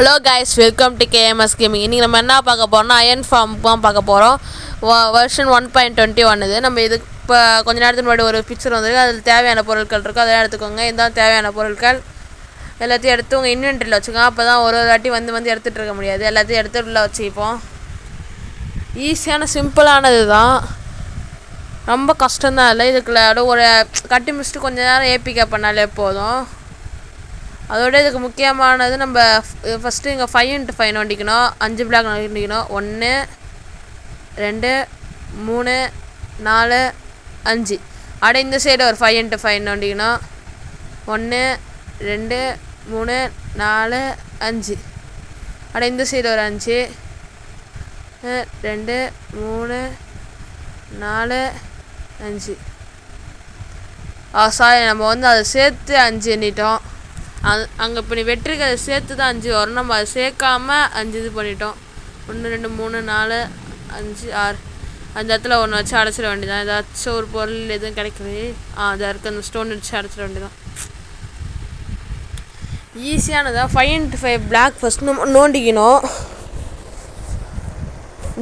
Hello guys, welcome to KMS gaming. இன்றைக்கி நம்ம என்ன பார்க்க போகிறோம்னா அயன் ஃபார்ம் தான் பார்க்க போகிறோம். வெர்ஷன் 1.21 இது. நம்ம இது இப்போ கொஞ்ச நேரத்துக்கு முன்னாடி ஒரு பிக்சர் வந்துருக்கு. அதில் தேவையான பொருட்கள் இருக்குது, அதெல்லாம் எடுத்துக்கோங்க. இதுதான் தேவையான பொருட்கள். எல்லாத்தையும் எடுத்து உங்கள் இன்வென்ட்ரியில் வச்சுக்கோங்க. அப்போ தான் ஒரு வாட்டி வந்து எடுத்துகிட்டு இருக்க முடியாது. எல்லாத்தையும் எடுத்து உள்ள வச்சுப்போம். ஈஸியான சிம்பிளானது தான், ரொம்ப கஷ்டம்தான் இல்லை. இதுக்குள்ள ஒரு கட்டி முடிச்சுட்டு கொஞ்சம் நேரம் ஏபிகே பண்ணாலே போதும். அதோட இதுக்கு முக்கியமானது, நம்ம ஃபஸ்ட்டு இங்கே 5x5 நோண்டிக்கணும். 5 பிளாக் நோண்டிக்கணும். 1 2 3 4 5. அப்படியே இந்த சைடு ஒரு 5x5 நோண்டிக்கணும். 1 2 3 4 5. அப்படியே இந்த சைடு ஒரு 5 2 3 4 5. சாரி, நம்ம வந்து அதை சேர்த்து 5 எண்ணிட்டோம். அங்கே இப்போ நீ வெற்றிருக்கிறத சேர்த்து தான் 5 வரும். நம்ம அதை சேர்க்காமல் 5 இது பண்ணிட்டோம். 1 2 3 4 5 6. அந்த இடத்துல ஒன்று வச்சு அடைச்சிட வேண்டியதான். ஏதாச்சும் ஒரு பொருள் எதுவும் கிடைக்குது, அதை இருக்க அந்த ஸ்டோன் வச்சு அடைச்சிட வேண்டியதான். ஈஸியானதான். 5x5 பிளாக் ஃபஸ்ட் நம்ம நோண்டிக்கணும்.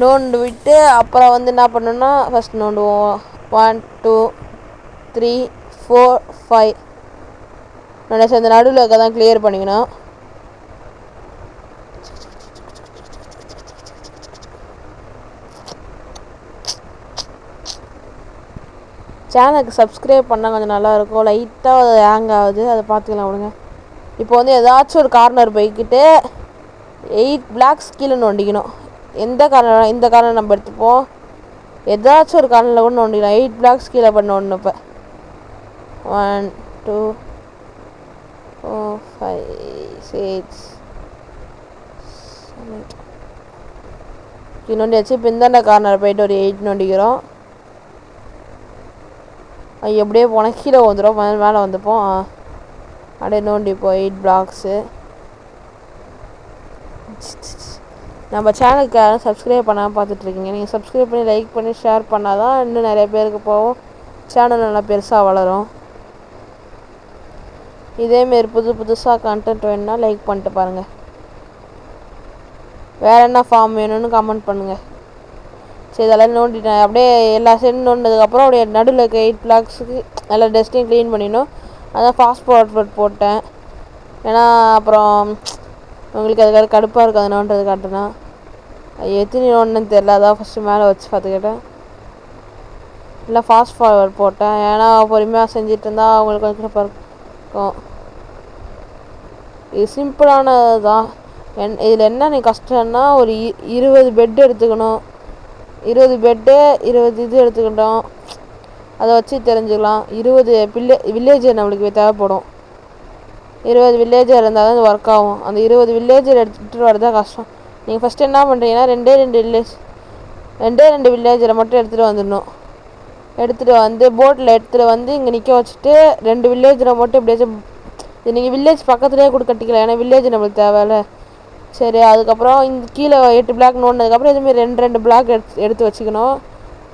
நோண்டு விட்டு அப்புறம் வந்து என்ன பண்ணணும்னா, ஃபஸ்ட் நோண்டுவோம். 1 2 3 4 5. நினச்சி அந்த நடுவில் இருக்க தான் கிளியர் பண்ணிக்கணும். சேனலுக்கு சப்ஸ்கிரைப் பண்ணால் கொஞ்சம் நல்லாயிருக்கும். லைட்டாக அது ஹேங் ஆகுது, அதை பார்த்துக்கலாம் விடுங்க. இப்போ வந்து ஏதாச்சும் ஒரு கார்னர் போய்கிட்டு 8 பிளாக்ஸ் கீழே நோண்டிக்கணும். எந்த கார்னர், இந்த கார்னர் நம்ம எடுத்துப்போம். ஏதாச்சும் ஒரு கார்னரில் கூட நோண்டிக்கலாம். 8 பிளாக்ஸ் கீழே பண்ண ஒன்று. இப்போ 1 2 4 5 6 7 நோண்டியாச்சு. இப்போ இந்தாண்ட கார்னர் போய்ட்டு ஒரு 8 நோண்டிக்கிறோம். எப்படியே போனால் கீழே வந்துடும், மேலே வந்துப்போம். அப்படியே நோண்டிப்போம் 8 பிளாக்ஸு. நம்ம சேனலுக்கு யாரும் சப்ஸ்கிரைப் பண்ணாமல் பார்த்துட்ருக்கீங்க. நீங்கள் சப்ஸ்கிரைப் பண்ணி லைக் பண்ணி ஷேர் பண்ணால் தான் இன்னும் நிறைய பேருக்கு போகும், சேனல் நல்லா பெருசாக வளரும். இதேமாரி புதுசாக கண்டென்ட் வேணும்னா லைக் பண்ணிட்டு பாருங்கள். வேறு என்ன ஃபார்ம் வேணும்னு கமெண்ட் பண்ணுங்கள். சரி, இதெல்லாம் நோண்டிட்டேன். அப்படியே எல்லா சைடும் நோண்டினதுக்கப்புறம் அப்படியே நடுவில் இருக்க 8 பிளாக்ஸுக்கு எல்லா டஸ்ட்டையும் க்ளீன் பண்ணிடணும். அதான் ஃபாஸ்ட் ஃபார்வர்ட் போட்டேன். ஏன்னா அப்புறம் உங்களுக்கு அதுக்காக கடுப்பாக இருக்காது நோண்டது காட்டுனா. எத்தனை நோண்டுன்னு தெரில, அதான் ஃபஸ்ட்டு மேலே வச்சு பார்த்துக்கிட்டேன். இல்லை ஃபாஸ்ட் ஃபார்வர்ட் போட்டேன், ஏன்னா பொறுமையாக செஞ்சுட்டு இருந்தால் அவங்களுக்கு கொஞ்சம் கடுப்பாக இருக்கும். இது சிம்பிளானது தான். இதில் என்ன கஷ்டம்னா, ஒரு 20 பெட்டு எடுத்துக்கணும். 20 பெட்டு 20 இது எடுத்துக்கிட்டோம். அதை வச்சு தெரிஞ்சுக்கலாம். 20 வில்லேஜர் நம்மளுக்கு தேவைப்படும். 20 வில்லேஜர் இருந்தால் தான் ஒர்க் ஆகும். அந்த 20 வில்லேஜர் எடுத்துகிட்டு வரதான் கஷ்டம். நீங்கள் ஃபஸ்ட்டு என்ன பண்ணுறீங்கன்னா, 2 வில்லேஜரை மட்டும் எடுத்துகிட்டு வந்துடணும். எடுத்துகிட்டு வந்து போட்டில் எடுத்துகிட்டு வந்து இங்கே நிற்க வச்சுட்டு 2 வில்லேஜரை மட்டும் எப்படியாச்சும், நீங்கள் வில்லேஜ் பக்கத்துலேயே கூட கட்டிக்கலாம், ஏன்னா வில்லேஜ் நம்மளுக்கு தேவையில்ல. சரி, அதுக்கப்புறம் இந்த கீழே 8 பிளாக் நோண்டினதுக்கப்புறம் இதுமாரி 2 பிளாக் எடுத்து வச்சுக்கணும்.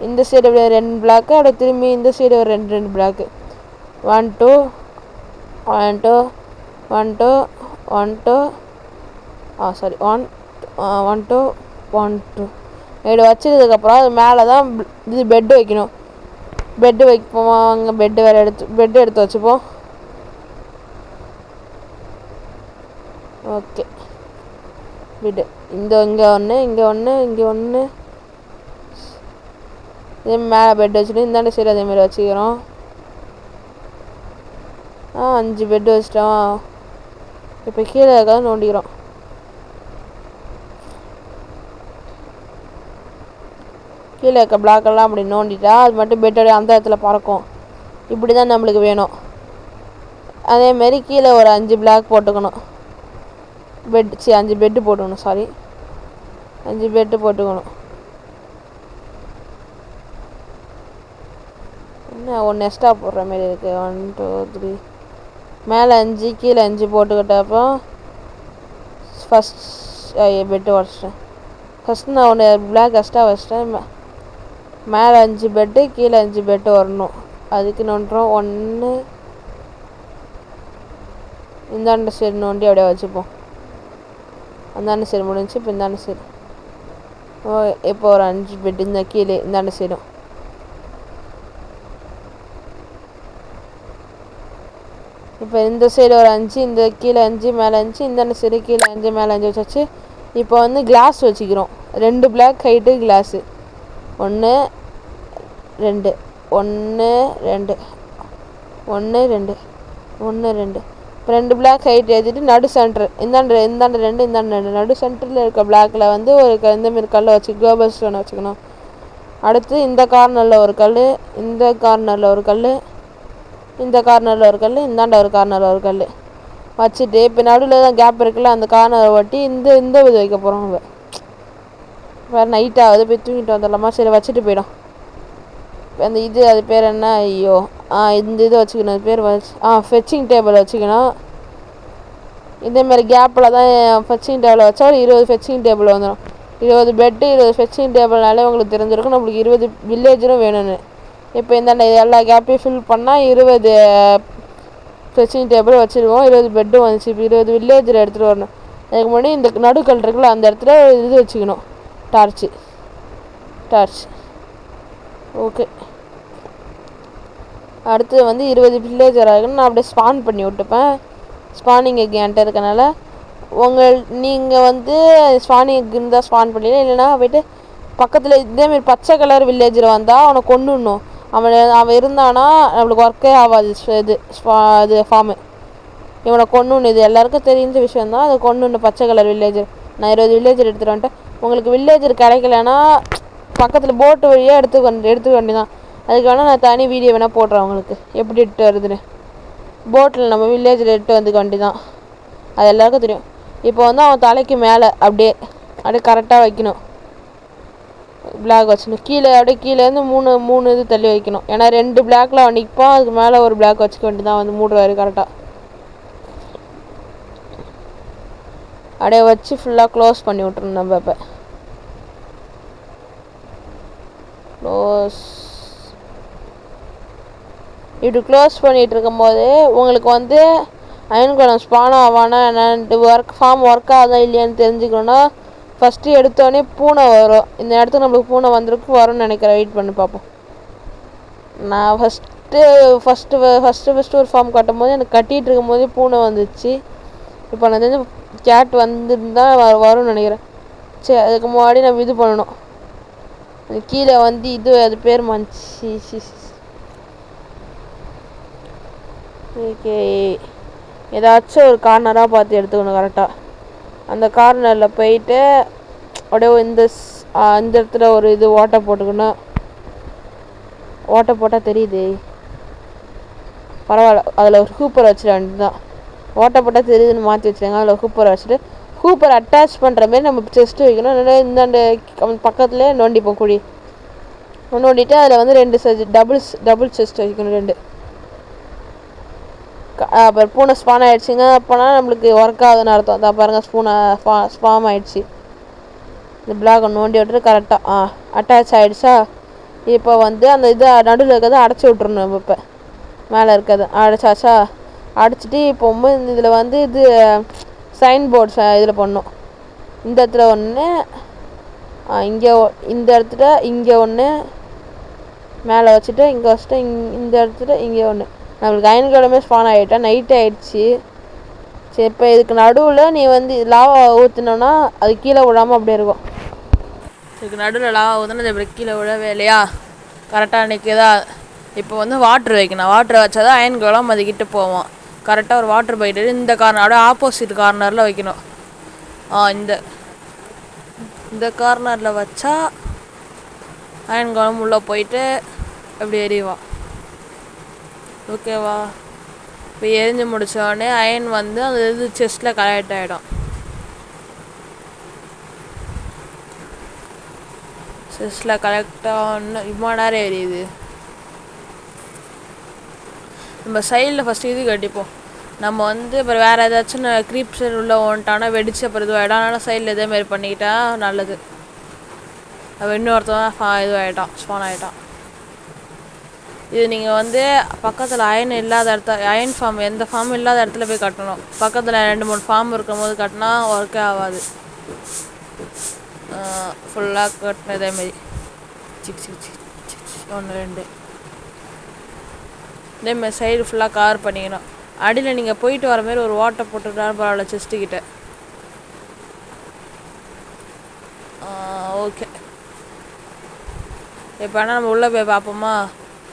இந்த சைடு அப்படியே 2 பிளாக்கு, அப்படியே திரும்பி இந்த சைடு ஒரு 2 பிளாக்கு. 1 2 1 2 1 2 1 2 சாரி 1 2 1 2 இப்படி வச்சதுக்கப்புறம் அது மேலே தான் இது பெட்டு வைக்கணும். பெட்டு வைப்போம். அங்கே பெட்டு எடுத்து வச்சுப்போம். ஓகே, பெட்டு இங்கே ஒன்று, இங்கே ஒன்று, இங்கே ஒன்று. இதே மேலே பெட் வச்சுட்டு இந்தாண்ட சைடு அதேமாதிரி வச்சுக்கிறோம். 5 பெட்டு வச்சிட்டோம். இப்போ கீழே இருக்காது நோண்டிக்கிறோம். கீழே இருக்க பிளாக்கெல்லாம் அப்படி நோண்டிட்டா அது மட்டும் பெட்டோட அந்த இடத்துல பறக்கும். இப்படி தான் நம்மளுக்கு வேணும். அதேமாரி கீழே ஒரு 5 பிளாக் போட்டுக்கணும். 5 பெட்டு போட்டுக்கணும். சாரி, 5 பெட்டு போட்டுக்கணும். என்ன ஒன்று எக்ஸ்ட்ரா போடுற மாரி இருக்குது. 1 2 3 மேலே 5 கீழே 5 போட்டுக்கிட்டப்போ ஃபஸ்ட் பெட்டு உடச்சிட்டேன். ஃபஸ்ட்டு நான் ஒன்று பிளாக் எக்ஸ்ட்ரா வச்சிட்டேன். மேலே 5 பெட்டு கீழே 5 பெட்டு வரணும். அதுக்கு நோண்டுறோம். 1 இந்தாண்ட சைடு நோண்டி அப்படியே வச்சுப்போம். அந்தாண்ட சைடு முடிஞ்சு. இப்போ இந்தாண்ட சைடு இப்போ ஒரு 5 பெட் இந்த கீழே இந்தாண்ட சைடும். இப்போ இந்த சைடு ஒரு 5, இந்த கீழே 5 மேலே 5, இந்தாண்ட சைடு கீழே 5 மேலே 5 வச்சாச்சு. இப்போ வந்து கிளாஸ் வச்சுக்கிறோம். 2 பிளாக் ஹைட்டு கிளாஸு 1 2 1 2 1 2 1 2. இப்போ 2 பிளாக் ஹைட் ஏற்றிட்டு நடு சென்டர் இந்தாண்டு 2 இந்தாண்டு 2 நடு சென்டரில் இருக்க பிளாக்கில் வந்து ஒரு இந்தமாரி கல்லை வச்சு கோபல் ஸ்டோனை வச்சுக்கணும். அடுத்து இந்த கார்னரில் ஒரு கல், இந்த கார்னரில் ஒரு கல், இந்த கார்னரில் ஒரு கல், இந்தாண்ட ஒரு கார்னரில் ஒரு கல் வச்சுட்டு இப்போ நடுவில் தான் கேப் இருக்குல்ல அந்த கார்னரை ஒட்டி இந்த இது வைக்க போகிறோம். வேறு நைட் ஆகுது, போய் தூங்கிட்டு வந்துடலாமா? சரி வச்சுட்டு போயிடும். அந்த இது அது பேர் என்ன? ஐயோ இந்த இது வச்சுக்கணும். அது பேர் ஃபெச்சிங் டேபிள் வச்சுக்கணும். இதேமாரி கேப்பில் தான் ஃபெச்சிங் டேபிள் வச்சா ஒரு 20 ஃபெச்சிங் டேபிள் வந்துடும். 20 பெட்டு 20 ஃபெச்சிங் டேபிள்னாலே உங்களுக்கு தெரிஞ்சிருக்கும் நம்மளுக்கு 20 வில்லேஜரும் வேணும்னு. இப்போ இந்தாண்ட எல்லா கேப்பையும் ஃபில் பண்ணால் 20 ஃபெச்சிங் டேபிள் வச்சுருவோம். 20 பெட்டும் வந்துச்சு. இப்போ 20 வில்லேஜில் எடுத்துகிட்டு வரணும். அதுக்கு முன்னாடி இந்த நடுக்கல் இருக்குல்ல அந்த இடத்துல இது வச்சுக்கணும். Torch okay. அடுத்து வந்து 20 வில்லேஜர் ஆகுன்னு நான் அப்படியே ஸ்பான் பண்ணி விட்டுப்பேன். ஸ்பானிங் எக் என்கிட்ட இருக்கனால நீங்கள் வந்து ஸ்பானிங் எக் இருந்தால் ஸ்பான் பண்ணிடலாம். இல்லைன்னா போய்ட்டு பக்கத்தில் இதேமாரி பச்சை கலர் வில்லேஜர் வந்தால் அவனை கொண்டுடணும். அவன் இருந்தானா நம்மளுக்கு ஒர்க்கே ஆகாது. இது ஃபார்மு இவனை கொண்டுன்னு இது எல்லாருக்கும் தெரிஞ்ச விஷயந்தான். அதை கொண்டுன்னு பச்சை கலர் வில்லேஜர் நான் 20 வில்லேஜர் எடுத்துகிட்டு வந்துட்டேன். உங்களுக்கு வில்லேஜர் கிடைக்கலன்னா பக்கத்தில் போட்டு வழியாக எடுத்துக்க வேண்டியதான். அதுக்கு வேணால் நான் தனி வீடியோ வேணால் போடுறேன் உங்களுக்கு எப்படி எடுத்து வருதுன்னு. போட்டில் நம்ம வில்லேஜில் எடுத்து வந்துக்க வேண்டியதான். அது எல்லாருக்கும் தெரியும். இப்போ வந்து அவன் தலைக்கு மேலே அப்படியே கரெக்டாக வைக்கணும். பிளாக் வச்சுக்கணும். அப்படியே கீழேருந்து மூணு இது தள்ளி வைக்கணும். ஏன்னா 2 பிளாக்கில் அவன் நிற்பான். அதுக்கு மேலே ஒரு பிளாக் வச்சுக்க வேண்டியதான். வந்து மூடுவார் கரெக்டாக. அப்படியே வச்சு ஃபுல்லாக க்ளோஸ் பண்ணி விட்ருணும். நம்ம இப்போ இப்படி க்ளோஸ் பண்ணிகிட்டு இருக்கும்போது உங்களுக்கு வந்து அயன் கோலம் ஸ்பான் ஆவானா என்னன்ட்டு ஃபார்ம் ஒர்க் ஆகுதா இல்லையான்னு தெரிஞ்சுக்கணுன்னா ஃபஸ்ட்டு எடுத்தோடனே பூனை வரும். இந்த இடத்துக்கு நம்மளுக்கு பூனை வரும்னு நினைக்கிறேன். வெயிட் பண்ணி பார்ப்போம். நான் ஃபஸ்ட்டு ஒரு ஃபார்ம் கட்டும் போது எனக்கு கட்டிகிட்டு இருக்கும் போதே பூனை வந்துச்சு. இப்போ நான் தெரிஞ்சு கேட் வந்துருந்தா வரும்னு நினைக்கிறேன். சரி அதுக்கு முன்னாடி நம்ம இது பண்ணணும். கீழே வந்து இது அது பேர் ஓகே ஏதாச்சும் ஒரு கார்னராக பார்த்து எடுத்துக்கணும் கரெக்டாக. அந்த கார்னரில் போயிட்டு அப்படியே இந்த இடத்துல ஒரு இது ஓட்டை போட்டுக்கணும். ஓட்டை போட்டால் தெரியுது பரவாயில்ல. அதில் ஒரு ஹூப்பர் வச்சிட வேண்டியதுதான். ஓட்டை போட்டால் தெரியுதுன்னு மாற்றி வச்சுருங்க. அதில் ஹூப்பர் வச்சுட்டு ஹூப்பர் அட்டாச் பண்ணுற மாரி நம்ம செஸ்ட்டு வைக்கணும். இல்லைன்னா இந்தாண்ட பக்கத்துலேயே நோண்டிப்போம் குழி நோண்டிட்டு அதில் வந்து 2 டபுள் செஸ்ட் வைக்கணும். 2 அப்புறம் பூனை ஸ்பான் ஆகிடுச்சிங்க. அப்போனா நம்மளுக்கு ஒர்க் ஆகுதுன்னு அர்த்தம். தான் பாருங்கள் ஸ்பாம் ஆகிடுச்சி. இந்த பிளாகை நோண்டி விட்டுட்டு கரெக்டாக அட்டாச் ஆகிடுச்சா. இப்போ வந்து அந்த இது நடுவில் இருக்கிறத அடைச்சி விட்றணும். நம்ம இப்போ மேலே இருக்கிறது அடைச்சாச்சா. அடைச்சிட்டு இப்போ இதில் வந்து இது சைன் போர்ட்ஸ் இதில் பண்ணணும். இந்த இடத்துல ஒன்று இங்கே இந்த இடத்துல இங்கே ஒன்று மேலே வச்சுட்டு இங்கே வச்சுட்டு இந்த இடத்துல இங்கே ஒன்று. நம்மளுக்கு அயன் கோலமே ஸ்பான் ஆகிட்டா. நைட் ஆகிடுச்சி. சரி இப்போ இதுக்கு நடுவில் நீ வந்து லாவா ஊற்றினோன்னா அது கீழே விடாமல் அப்படியே இருக்கும். இதுக்கு நடுவில் லாவா ஊற்றினா அது கீழே விழவே இல்லையா கரெக்டாக நிற்குதா. இப்போ வந்து வாட்ரு வைக்கணும். வாட்ரு வச்சா தான் அயன் கோலம் அதுக்கிட்ட போவோம். கரெக்டாக ஒரு வாட்ரு போயிட்டு இந்த கார்னர் ஆப்போசிட் கார்னரில் வைக்கணும். இந்த கார்னரில் வச்சா அயன் கோலம் உள்ளே போயிட்டு அப்படி எறிவான். ஓகேவா? இப்போ எரிஞ்சு முடித்தோடனே அயன் வந்து அந்த இது செஸ்ட்டில் கலெக்ட் ஆகிடும். செஸ்ட்டில் கலெக்ட் ஆகணும். இவ்வளோ நேரம் எரியுது. நம்ம சைடில் ஃபஸ்ட்டு இது கட்டிப்போம். நம்ம வந்து இப்போ வேறு ஏதாச்சும் க்ரீப்ஸர் உள்ளே ஓன்ட்டானா வெடிச்சு அப்புறம் இதுவாகிடும். அதனால் சைடில் இதேமாரி பண்ணிக்கிட்டா நல்லது. அப்போ இன்னொருத்தன் இதுவாகிட்டான் ஸ்பான் ஆகிட்டான். இது நீங்கள் வந்து பக்கத்தில் அயன் ஃபார்ம் எந்த ஃபார்ம் இல்லாத இடத்துல போய் கட்டணும். பக்கத்தில் 2-3 ஃபார்ம் இருக்கும் போது கட்டினா ஒர்க்கே ஆகாது. ஃபுல்லாக கட்டின இதேமாரி ஒன்று ரெண்டு இதேமாதிரி சைடு ஃபுல்லாக கவர் பண்ணிக்கணும். அடியில் நீங்கள் போயிட்டு வர மாதிரி ஒரு ஓட்டை போட்டுக்கிட்டாலும் பரவாயில்ல செஸ்ட்டுக்கிட்ட. ஓகே, இப்போ ஆனால் நம்ம உள்ளே போய் பார்ப்போமா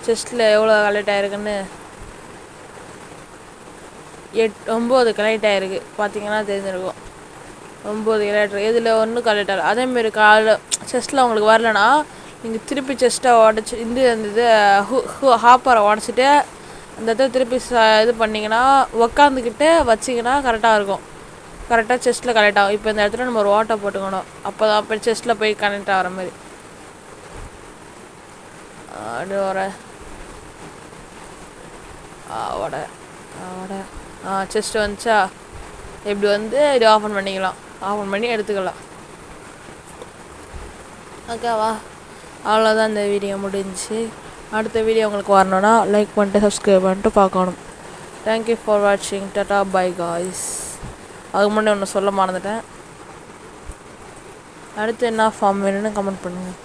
செஸ்ட்டில் எவ்வளோ கலெக்ட் ஆகிருக்குன்னு. 9 கலெக்ட் ஆகிருக்கு. பார்த்தீங்கன்னா தெரிஞ்சிருக்கும் 9 கலெக்ட். இதில் ஒன்றும் கலெக்ட் ஆகலை. அதேமாரி செஸ்ட்டில் உங்களுக்கு வரலன்னா நீங்கள் திருப்பி செஸ்ட்டை உடச்சி அந்த இது ஹாப்பரை உடச்சிட்டு அந்த இடத்துல திருப்பி இது பண்ணிங்கன்னா உக்காந்துக்கிட்டு வச்சிங்கன்னா கரெக்டாக இருக்கும். கரெக்டாக செஸ்ட்டில் கனெக்ட் ஆகும். இப்போ இந்த இடத்துல நம்ம ஒரு ஓட்டை போட்டுக்கணும். அப்போ தான் அப்போ செஸ்ட்டில் போய் கனெக்ட் ஆகிற மாதிரி. அப்படி செஸ்ட்டு வந்துச்சா இப்படி வந்து இது ஆஃபன் பண்ணிக்கலாம். ஆஃபன் பண்ணி எடுத்துக்கலாம். ஓகேவா? அவ்வளோதான், இந்த வீடியோ முடிஞ்சு. அடுத்த வீடியோ உங்களுக்கு வரணுன்னா லைக் பண்ணிட்டு சப்ஸ்கிரைப் பண்ணிட்டு பார்க்கணும். தேங்க்யூ ஃபார் வாட்சிங். Tata bye guys. அதுக்கு முன்னாடி ஒன்று சொல்ல மறந்துட்டேன். அடுத்து என்ன ஃபார்ம் வேணும்னு கமெண்ட் பண்ணுங்கள்.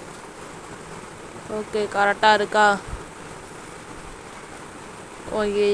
ஓகே, கரெக்டாக இருக்கா? ஓகே.